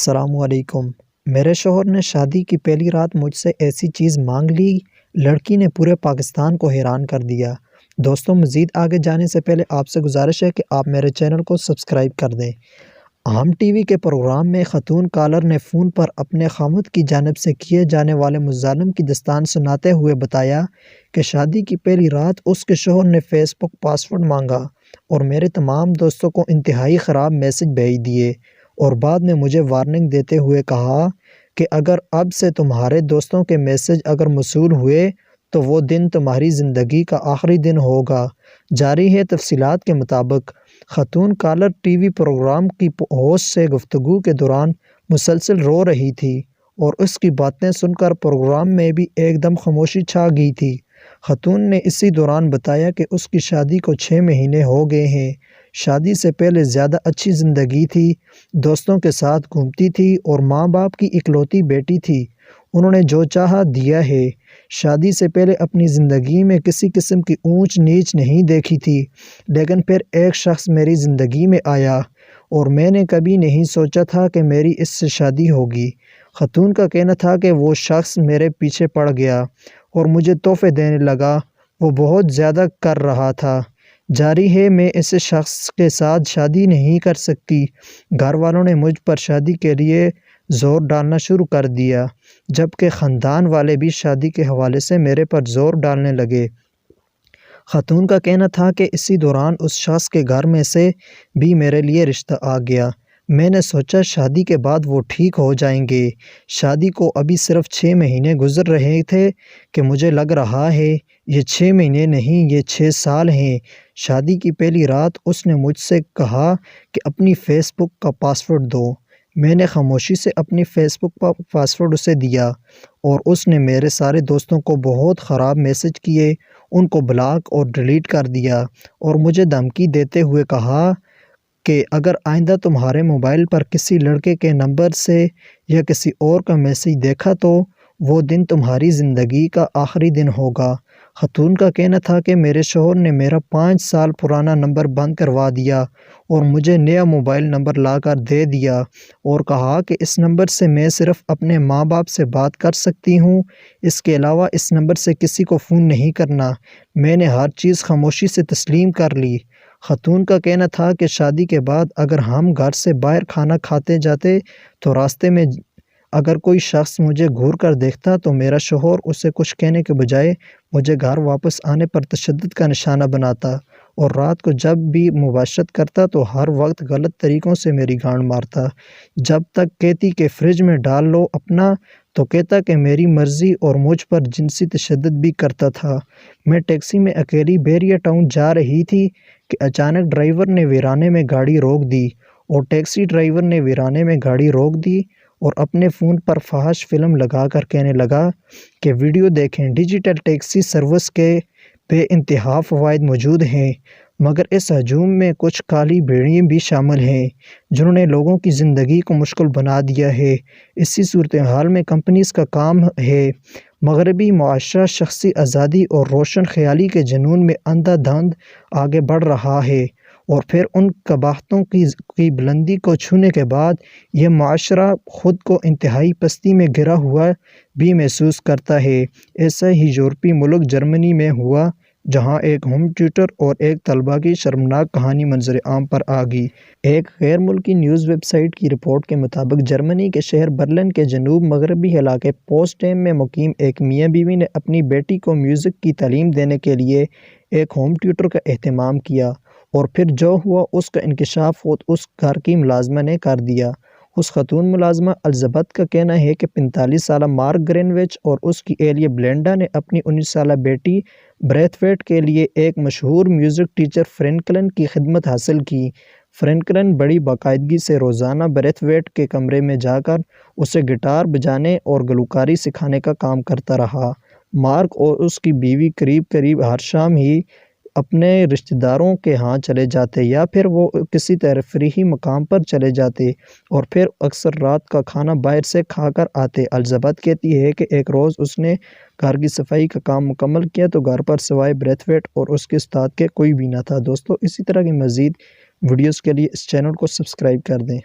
السلام علیکم۔ میرے شوہر نے شادی کی پہلی رات مجھ سے ایسی چیز مانگ لی، لڑکی نے پورے پاکستان کو حیران کر دیا۔ دوستو، مزید آگے جانے سے پہلے آپ سے گزارش ہے کہ آپ میرے چینل کو سبسکرائب کر دیں۔ اہم ٹی وی کے پروگرام میں خاتون کالر نے فون پر اپنے خاوند کی جانب سے کیے جانے والے مظالم کی داستان سناتے ہوئے بتایا کہ شادی کی پہلی رات اس کے شوہر نے فیس بک پاس ورڈ مانگا اور میرے تمام دوستوں کو انتہائی خراب میسج بھیج دیے، اور بعد میں مجھے وارننگ دیتے ہوئے کہا کہ اگر اب سے تمہارے دوستوں کے میسج اگر موصول ہوئے تو وہ دن تمہاری زندگی کا آخری دن ہوگا۔ جاری ہے تفصیلات کے مطابق، خاتون کالر ٹی وی پروگرام کی ہوسٹ سے گفتگو کے دوران مسلسل رو رہی تھی اور اس کی باتیں سن کر پروگرام میں بھی ایک دم خاموشی چھا گئی تھی۔ خاتون نے اسی دوران بتایا کہ اس کی شادی کو 6 مہینے ہو گئے ہیں۔ شادی سے پہلے زیادہ اچھی زندگی تھی، دوستوں کے ساتھ گھومتی تھی اور ماں باپ کی اکلوتی بیٹی تھی۔ انہوں نے جو چاہا دیا ہے۔ شادی سے پہلے اپنی زندگی میں کسی قسم کی اونچ نیچ نہیں دیکھی تھی، لیکن پھر ایک شخص میری زندگی میں آیا اور میں نے کبھی نہیں سوچا تھا کہ میری اس سے شادی ہوگی۔ خاتون کا کہنا تھا کہ وہ شخص میرے پیچھے پڑ گیا اور مجھے تحفے دینے لگا، وہ بہت زیادہ کر رہا تھا۔ جاری ہے، میں اس شخص کے ساتھ شادی نہیں کر سکتی۔ گھر والوں نے مجھ پر شادی کے لیے زور ڈالنا شروع کر دیا، جبکہ خاندان والے بھی شادی کے حوالے سے میرے پر زور ڈالنے لگے۔ خاتون کا کہنا تھا کہ اسی دوران اس شخص کے گھر میں سے بھی میرے لیے رشتہ آ گیا۔ میں نے سوچا شادی کے بعد وہ ٹھیک ہو جائیں گے۔ شادی کو ابھی صرف 6 مہینے گزر رہے تھے کہ مجھے لگ رہا ہے یہ 6 مہینے نہیں، یہ 6 سال ہیں۔ شادی کی پہلی رات اس نے مجھ سے کہا کہ اپنی فیس بک کا پاس ورڈ دو۔ میں نے خاموشی سے اپنی فیس بک کا پاس ورڈ اسے دیا اور اس نے میرے سارے دوستوں کو بہت خراب میسج کیے، ان کو بلاک اور ڈیلیٹ کر دیا اور مجھے دھمکی دیتے ہوئے کہا کہ اگر آئندہ تمہارے موبائل پر کسی لڑکے کے نمبر سے یا کسی اور کا میسج دیکھا تو وہ دن تمہاری زندگی کا آخری دن ہوگا۔ خاتون کا کہنا تھا کہ میرے شوہر نے میرا 5 سال پرانا نمبر بند کروا دیا اور مجھے نیا موبائل نمبر لا کر دے دیا اور کہا کہ اس نمبر سے میں صرف اپنے ماں باپ سے بات کر سکتی ہوں، اس کے علاوہ اس نمبر سے کسی کو فون نہیں کرنا۔ میں نے ہر چیز خاموشی سے تسلیم کر لی۔ خاتون کا کہنا تھا کہ شادی کے بعد اگر ہم گھر سے باہر کھانا کھاتے جاتے تو راستے میں اگر کوئی شخص مجھے گھور کر دیکھتا تو میرا شوہر اسے کچھ کہنے کے بجائے مجھے گھر واپس آنے پر تشدد کا نشانہ بناتا اور رات کو جب بھی مباشرت کرتا تو ہر وقت غلط طریقوں سے میری گانڈ مارتا۔ جب تک کہتی کہ فریج میں ڈال لو اپنا تو کہتا کہ میری مرضی اور مجھ پر جنسی تشدد بھی کرتا تھا۔ میں ٹیکسی میں اکیلی بیریا ٹاؤن جا رہی تھی کہ اچانک ڈرائیور نے ویرانے میں گاڑی روک دی اور ٹیکسی ڈرائیور نے ویرانے میں گاڑی روک دی اور اپنے فون پر فحش فلم لگا کر کہنے لگا کہ ویڈیو دیکھیں، ڈیجیٹل ٹیکسی سروس کے بے انتہا فوائد موجود ہیں، مگر اس ہجوم میں کچھ کالی بھیڑیے بھی شامل ہیں جنہوں نے لوگوں کی زندگی کو مشکل بنا دیا ہے۔ اسی صورتحال میں کمپنیز کا کام ہے۔ مغربی معاشرہ شخصی آزادی اور روشن خیالی کے جنون میں اندھا دھند آگے بڑھ رہا ہے اور پھر ان قباحتوں کی بلندی کو چھونے کے بعد یہ معاشرہ خود کو انتہائی پستی میں گرا ہوا بھی محسوس کرتا ہے۔ ایسا ہی یورپی ملک جرمنی میں ہوا، جہاں ایک ہوم ٹیوٹر اور ایک طالبہ کی شرمناک کہانی منظر عام پر آ گئی۔ ایک غیر ملکی نیوز ویب سائٹ کی رپورٹ کے مطابق جرمنی کے شہر برلن کے جنوب مغربی علاقے پوسٹڈیم میں مقیم ایک میاں بیوی نے اپنی بیٹی کو میوزک کی تعلیم دینے کے لیے ایک ہوم ٹیوٹر کا اہتمام کیا اور پھر جو ہوا اس کا انکشاف خود اس گھر کی ملازمہ نے کر دیا۔ اس خاتون ملازمہ الزبتھ کا کہنا ہے کہ 45 سالہ مارک گرینوچ اور اس کی اہلیہ بلینڈا نے اپنی 19 سالہ بیٹی بریتھویٹ کے لیے ایک مشہور میوزک ٹیچر فرینکلن کی خدمت حاصل کی۔ فرینکلن بڑی باقاعدگی سے روزانہ بریتھویٹ کے کمرے میں جا کر اسے گٹار بجانے اور گلوکاری سکھانے کا کام کرتا رہا۔ مارک اور اس کی بیوی قریب ہر شام ہی اپنے رشتہ داروں کے ہاں چلے جاتے یا پھر وہ کسی تفریحی مقام پر چلے جاتے اور پھر اکثر رات کا کھانا باہر سے کھا کر آتے۔ الزبتھ کہتی ہے کہ ایک روز اس نے گھر کی صفائی کا کام مکمل کیا تو گھر پر سوائے بریتھویٹ اور اس کے استاد کے کوئی بھی نہ تھا۔ دوستو، اسی طرح کی مزید ویڈیوز کے لیے اس چینل کو سبسکرائب کر دیں۔